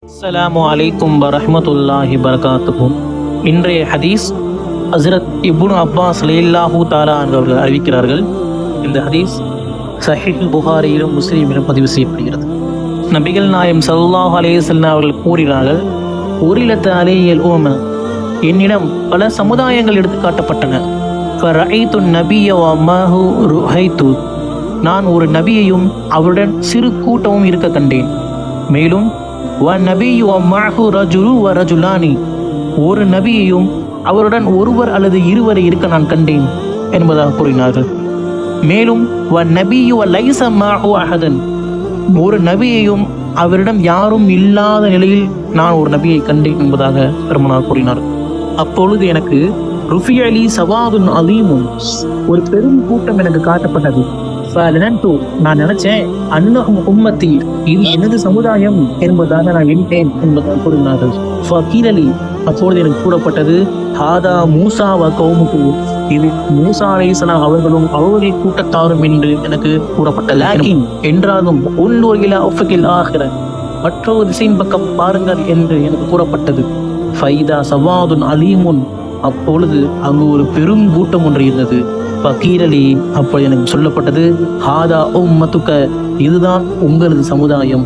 அஸ்ஸலாமு அலைக்கும் வரஹ்மத்துல்லாஹி வபரகாத்துஹு. இன்றைய ஹதீஸ் ஹஸ்ரத் இப்னு அப்பாஸ் ரலியல்லாஹு தஆலா அவர்கள் அறிவிக்கிறார்கள். இந்த ஹதீஸ் சஹீஹ் புகாரியிலும் முஸ்லிமிலும் பதிவு செய்யப்படுகிறது. நபிகள் நாயம் ஸல்லல்லாஹு அலைஹி வஸல்லம் அவர்கள் கூறினார்கள், உரிலத் அலையல் உம்ம, என்னிடம் பல சமுதாயங்கள் எடுத்து காட்டப்பட்டன. ஃபரஐது நபிய வ மஹு ருஹைது, நான் ஒரு நபியையும் அவருடன் சிறு கூட்டமும் இருக்க கண்டேன். மேலும் வ நபியு வ மஹு ரஜுலு வ ரஜுலானி, ஒரு நபியையும் அவருடன் ஒருவர் அல்லது இருவரை இருக்க நான் கண்டேன் என்பதாக கூறினார்கள். மேலும் வ நபியு வ லைஸ மஹு அஹதன், ஒரு நபியையும் அவரிடம் யாரும் இல்லாத நிலையில் நான் ஒரு நபியை கண்டேன் என்பதாக பெருமானார் கூறினார். அப்பொழுது எனக்கு ருஃபியலி சவாதுன் அலீமுன், ஒரு பெரும் கூட்டம் எனக்கு காட்டப்பட்டது. நான் நினைச்சேன் அன்னஹும் உம்மத்தி, இது எனது சமுதாயம் என்பதாக நான் எண்ணிட்டேன் என்பதாக கூறினார்கள். அப்பொழுது எனக்கு கூறப்பட்டது, ஹாதா மூசா வ கௌமுஹு, இது மூசா அலைஹிஸ்ஸலாம் அவர்களும் அவருடைய கூட்டத்தாரும் என்று எனக்கு கூறப்பட்டது. என்றாலும் உள்ளூர் இலா உஃபுகில் ஆகிர, மற்றொரு திசையின் பக்கம் பாருங்கள் என்று எனக்கு கூறப்பட்டது. ஃபைதா சவாதுன் அலீமுன், அப்பொழுது அங்கு ஒரு பெரும் கூட்டம் ஒன்று இருந்தது. ஃபகீரலி, அப்போ எனக்கு சொல்லப்பட்டது, ஹாதா உம்மத்துக, இதுதான் உங்களது சமுதாயம்.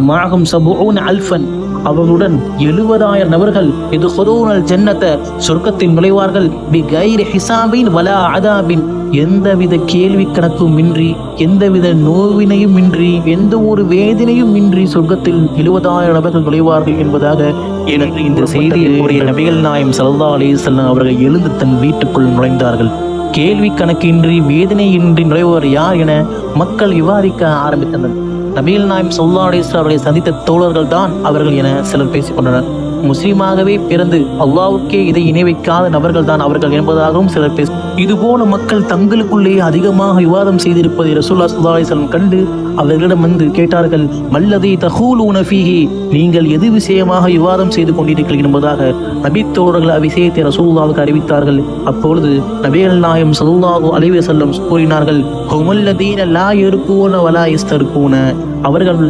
மாகும் சபூன அல்ஃபன், அவர்களுடன் 70,000 நபர்கள் இது ஹுதூனல் ஜன்னத, சொர்க்கத்தில் நுழைவார்கள். பி கைரி ஹிசாபின் வலா அதாபின், எந்தவித கேள்வி கணக்கும் இன்றி, எந்தவித நோவினையும் இன்றி, எந்த ஒரு வேதனையும் இன்றி சொர்க்கத்தில் 70,000 நபர்கள் நுழைவார்கள் என்பதாக எனக்கு இந்த செய்தியை கூறிய நபிகள் நாயம் ஸல்லல்லாஹு அலைஹி வஸல்லம் அவர்கள் எழுந்து தன் வீட்டுக்குள் நுழைந்தார்கள். கேள்வி கணக்கின்றி வேதனையின்றி நுழைவர் யார் என மக்கள் விவாதிக்க ஆரம்பித்தனர். நபிகள் நாயம் ஸல்லல்லாஹு அலைஹி வஸல்லம் அவர்களை சந்தித்த தோழர்கள் தான் அவர்கள் என சிலர் பேசிக் கொண்டனர். முஸ்லீமாகவே பிறந்து அல்லாஹ்வுக்கே இதை இணை வைக்காத நபர்கள் தான் அவர்கள் என்பதாகவும் சிலர் பேச, இதுபோல மக்கள் தங்களுக்குள்ளே அதிகமாக விவாதம் செய்திருப்பதை ரசூலுல்லாஹி ஸல்லல்லாஹு அலைஹி வஸல்லம் கண்டு அவர்களிடம் வந்து கேட்டார்கள், மல்லதி தகூலூன ஃபீஹி, நீங்கள் எது விஷயமாக விவாதம் செய்து கொண்டிருக்கிறீர்கள் என்பதாக நபி தோழர்கள் அவ்விஷயத்தை ரசூலுல்லாஹ்வுக்கு அறிவித்தார்கள். அப்பொழுது நபிகள் நாயகம் ஸல்லல்லாஹு அலைஹி வஸல்லம் கூறினார்கள், ஹுமுல்லதீன லா யர்கூன வலா யஸ்தர்கூன, அவர்கள்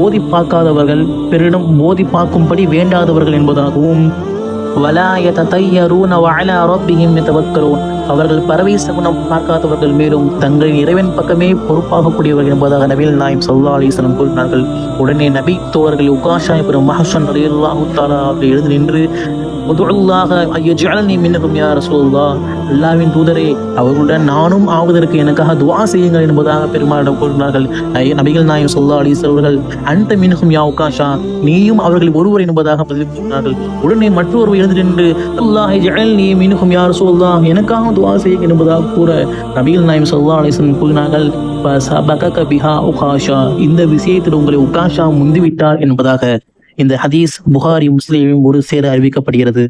ஓதி பார்க்காதவர்கள், பிறரிடம் ஓதி பார்க்கும்படி வேண்டாதவர்கள் என்பதாகவும், வலா யததையரூன வ அலா ரப்பிஹிம் யதவக்கலூன், அவர்கள் பறவை சகுனம் பார்க்காதவர்கள், மேலும் தங்களின் இறைவன் பக்கமே பொறுப்பாகக்கூடியவர்கள் என்பதாக நபிகள் நாயகம் ஸல்லல்லாஹு அலைஹி வஸல்லம் கூறினார்கள். உடனே நபி தோழர்கள் உகாஷா இப்னு மஹ்சன் ரலியல்லாஹு தஆலா அவர்கள் எழுந்து நின்று, உதுல்லாஹ அய்யஜஅல்னி மின்ஹும் யா ரசூலுல்லாஹ், அல்லாஹ்வின் தூதரே, அவர்களுடன் நானும் ஆவதற்கு எனக்காக துஆ செய்யுங்கள் என்பதாக பெருமாளிடம் கூறினார்கள். நபிகள் நாயகம் ஸல்லல்லாஹு அலைஹி வஸல்லம் அவர்கள், அன்த மின்ஹும் யா உகாஷா, நீயும் அவர்கள் ஒருவர் என்பதாக பதில் கூறினார்கள். உடனே மற்றொருவர் எழுந்து நின்று, அல்லாஹ் ஜஅல்னி மின்ஹும் யா ரசூலுல்லாஹ், எனக்காக துஆ செய்யுங்கள் என்பதாக கூற நபிகள் நாயகம் ஸல்லல்லாஹு அலைஹி வஸல்லம் கூறினார்கள், ஃபஸபகக பிஹா உகாஷா, இந்த விஷயத்தில் உங்களை உகாஷா முந்திவிட்டார் என்பதாக இந்த ஹதீஸ் புகாரி முஸ்லிமும் ஒரு சேர அறிவிக்கப்படுகிறது.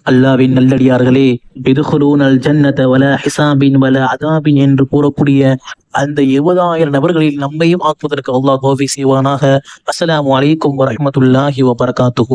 அல்லாஹ்வின் நல்லடியார்களே, இத்குலூனல் ஜன்னத வலா ஹிசாபின் வலா அதாபின் என்று கூறக்கூடிய அந்த 70,000 நபர்களில் நம்மையும் ஆக்குவதற்கு அல்லாஹ் தௌஃபீக் செய்வானாக. அஸ்ஸலாமு அலைக்கும் வரஹ்மத்துல்லாஹி வபரகாத்துஹு.